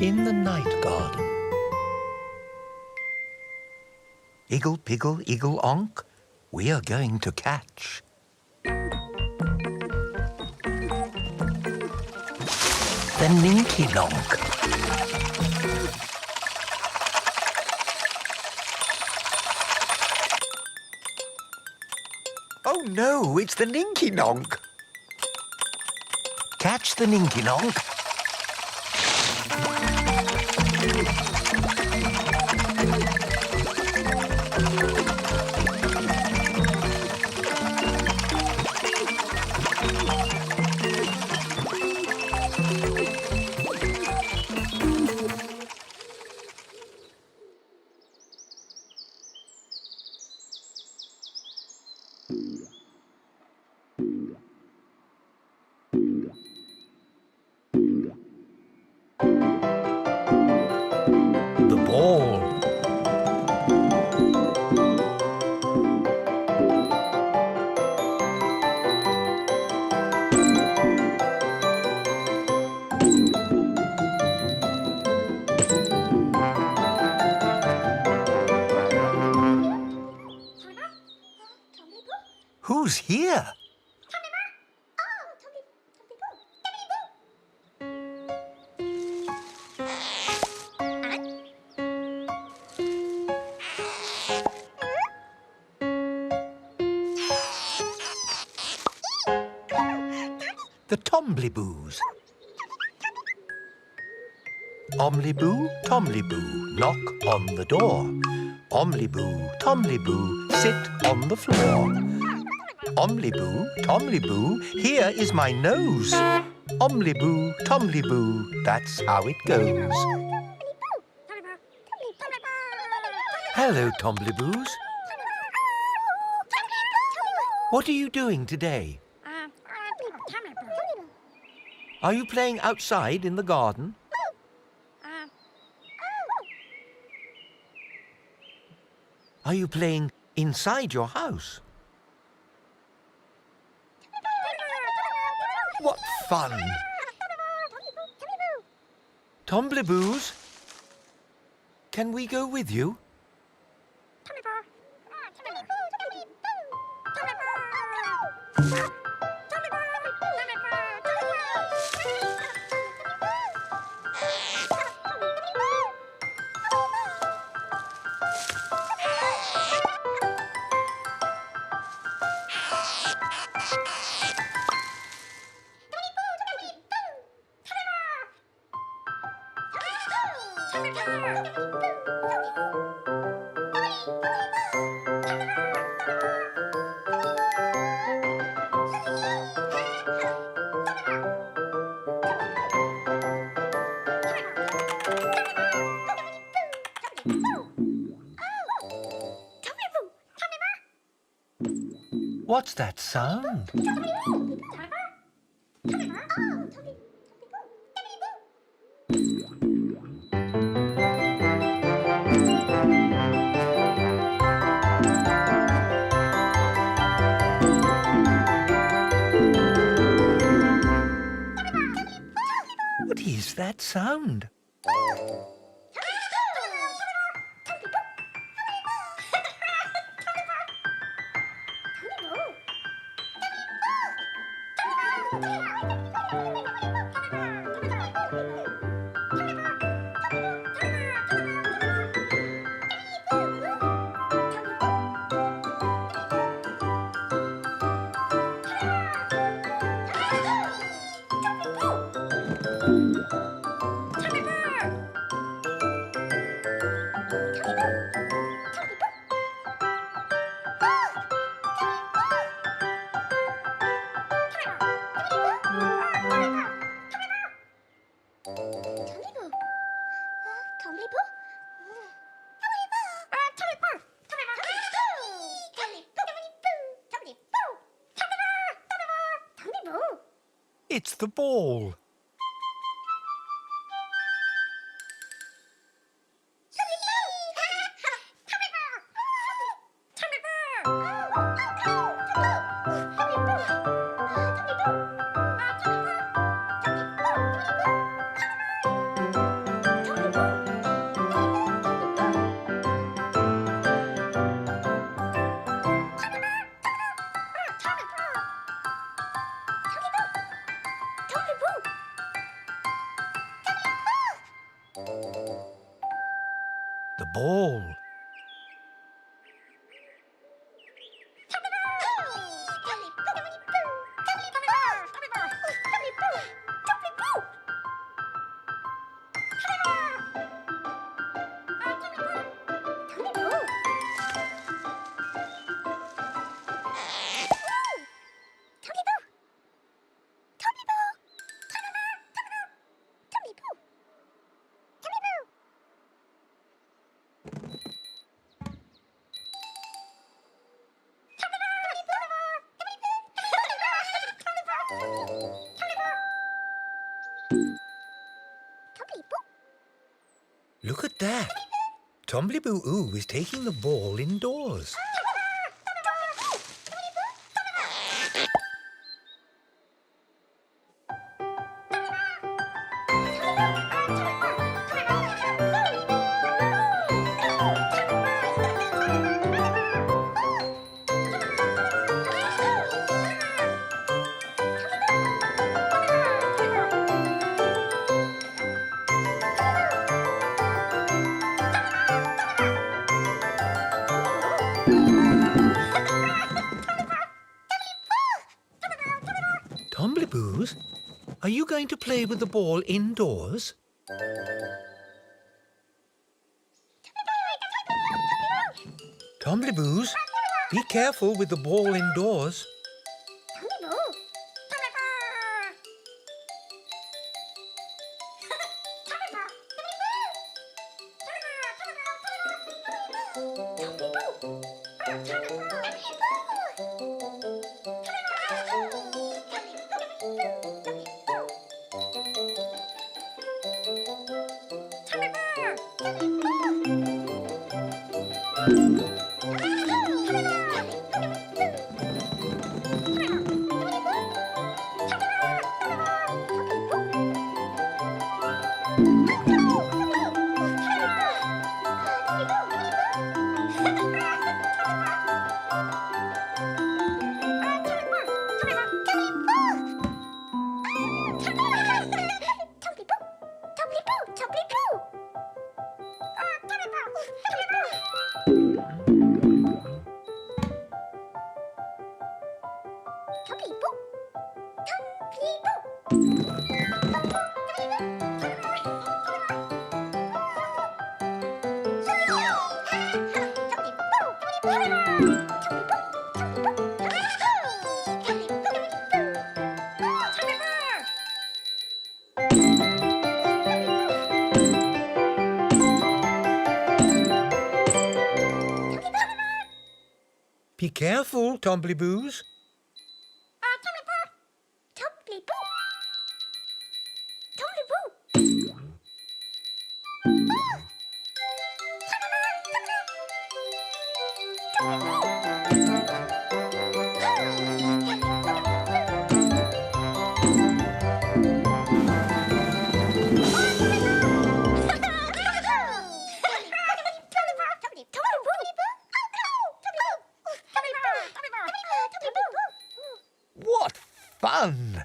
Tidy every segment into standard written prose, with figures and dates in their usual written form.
in the night garden. Igglepiggle, Iggle-onk, we are going to catch the ninky nonk. Oh no, it's the ninky nonk. Catch the ninky nonk. The ball. Who's here? The Tombliboos. Omliboo, Tombliboo, knock on the door. Omliboo, Tombliboo, sit on the floor. Omliboo, Tombliboo, here is my nose. Omliboo, Tombliboo, that's how it goes. Hello, Tombliboos. What are you doing today? Are you playing outside in the garden? Are you playing inside your house? What fun! Tombliboos, can we go with you? What's that sound? What is that sound? It's the ball. ball. Look at that. Tombliboos is taking the ball indoors. Tombliboos, are you going to play with the ball indoors? Tombliboos, be careful with the ball indoors. Be careful, Tombliboos. What fun!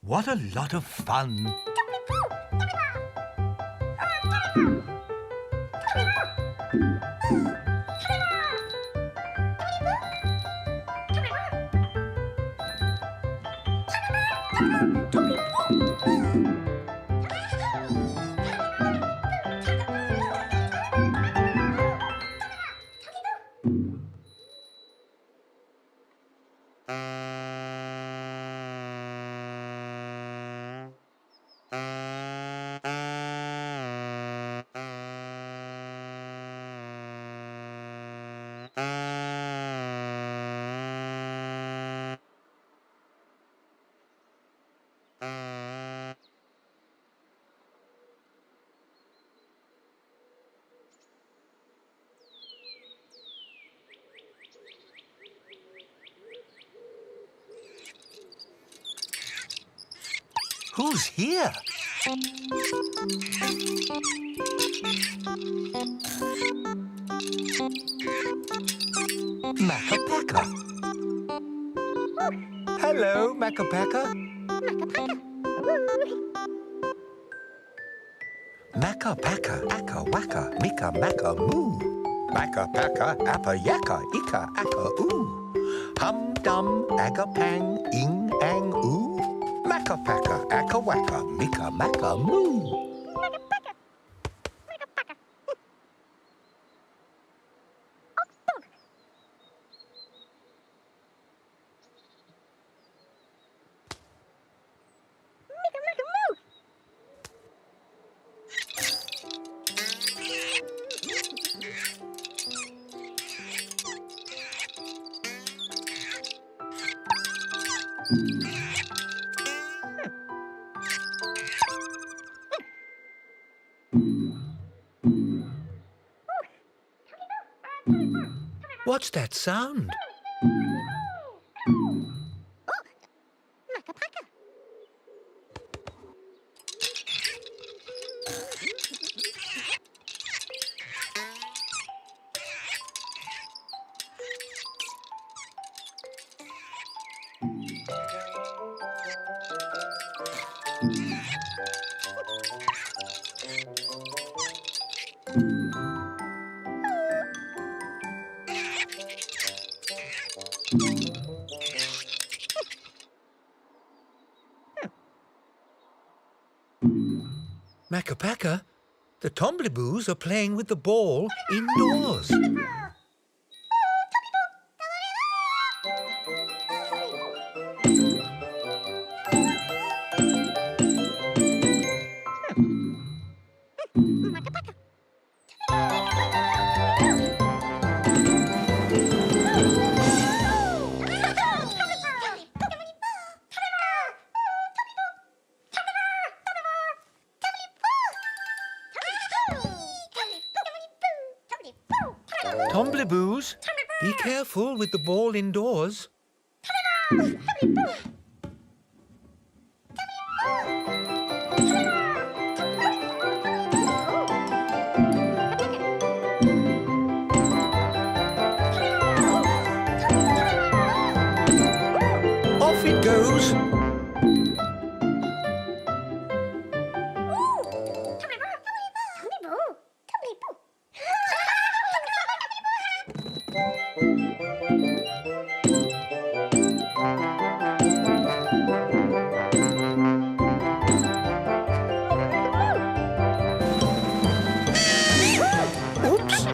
What a lot of fun! Who's here? Makka Pakka. Hello, Makka Pakka. Makka Pakka, akka waka, mika maka moo. Makka Pakka, appa yakka, ika akka oo. Hum dum, aga pang, ing ang oo. Makka Pakka, akka waka, mika maka moo. What's that sound? Makka Pakka, the Tombliboos are playing with the ball indoors. Tombliboos, be careful with the ball indoors. Off it goes. Oops!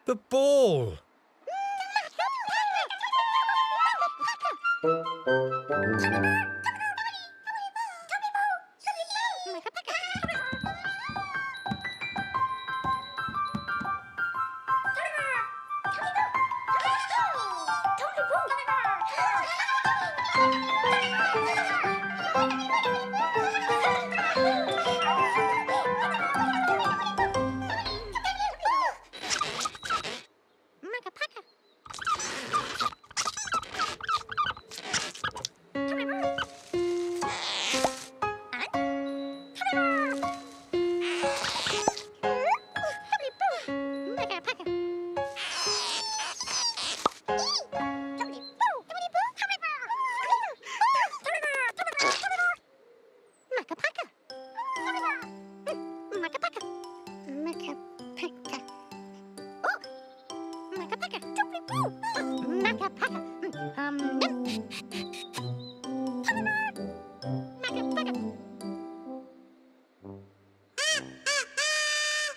The ball!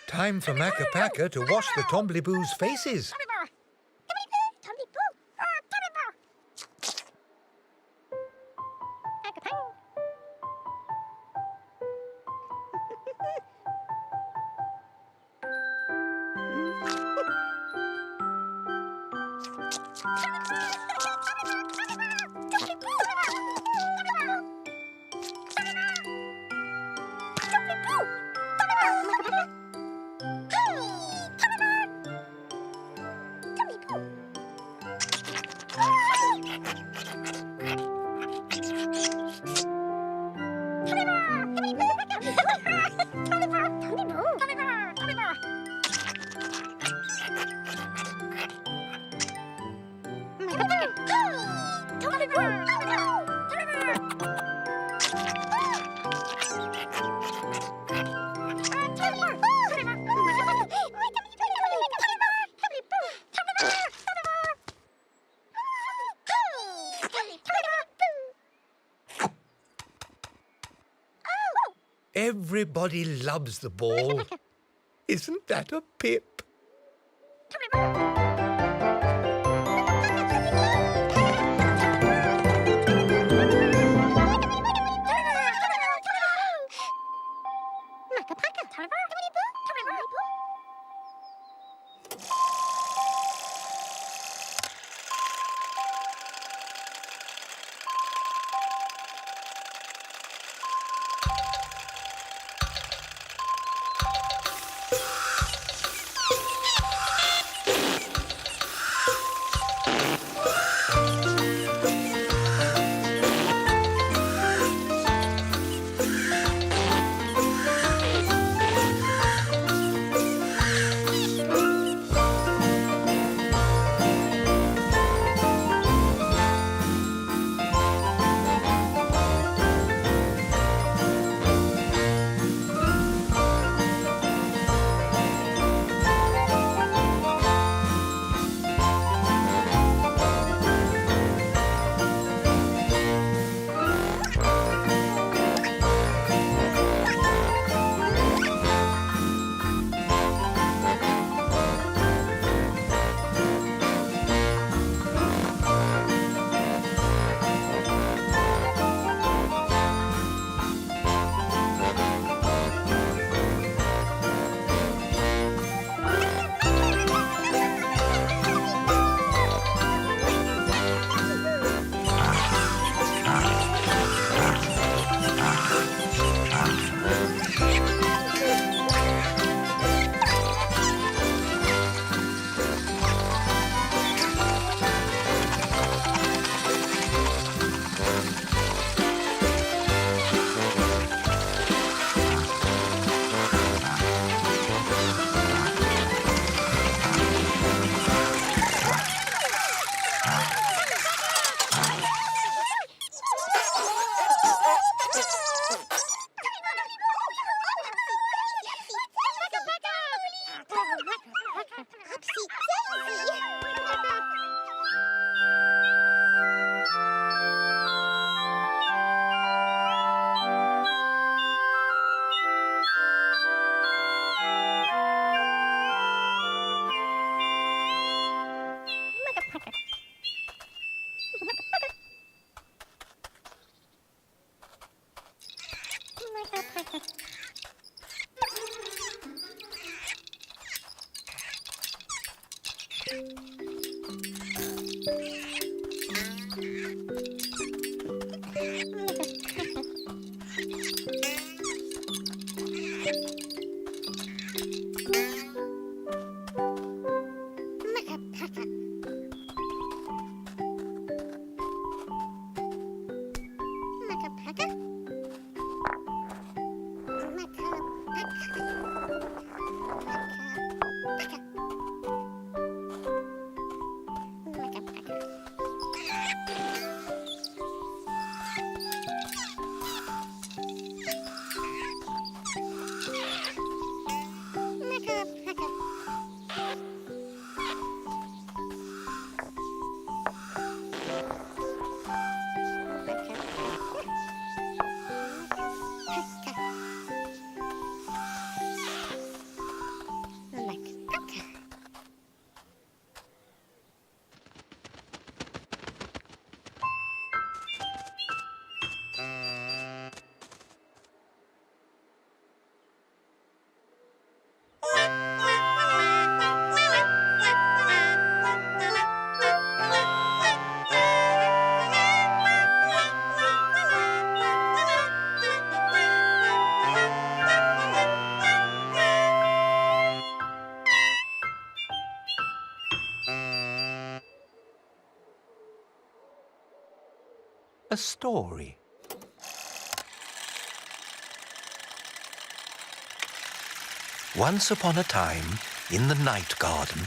Time for Makka Pakka to wash the Tombliboos' faces. Everybody loves the ball. Isn't that a pip? Makka Pakka. Upsy Daisy. Makka Pakka. Makka Pakka. Makka Pakka. a story. Once upon a time, in the night garden,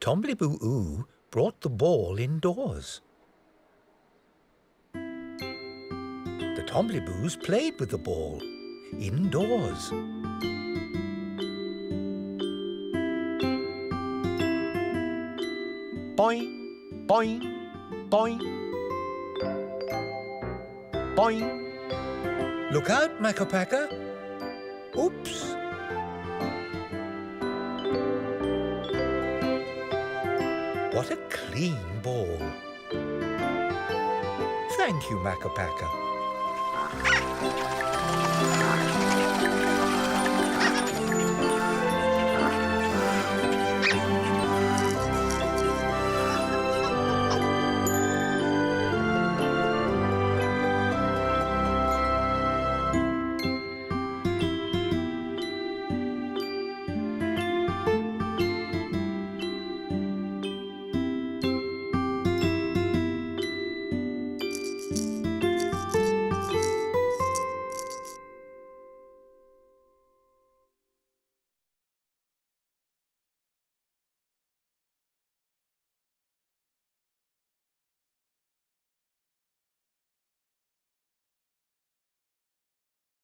Tombliboos brought the ball indoors. The Tombliboos played with the ball indoors. Boing, boing, boing, boing. Look out, Makka Pakka. Oops. What a clean ball. Thank you, Makka Pakka.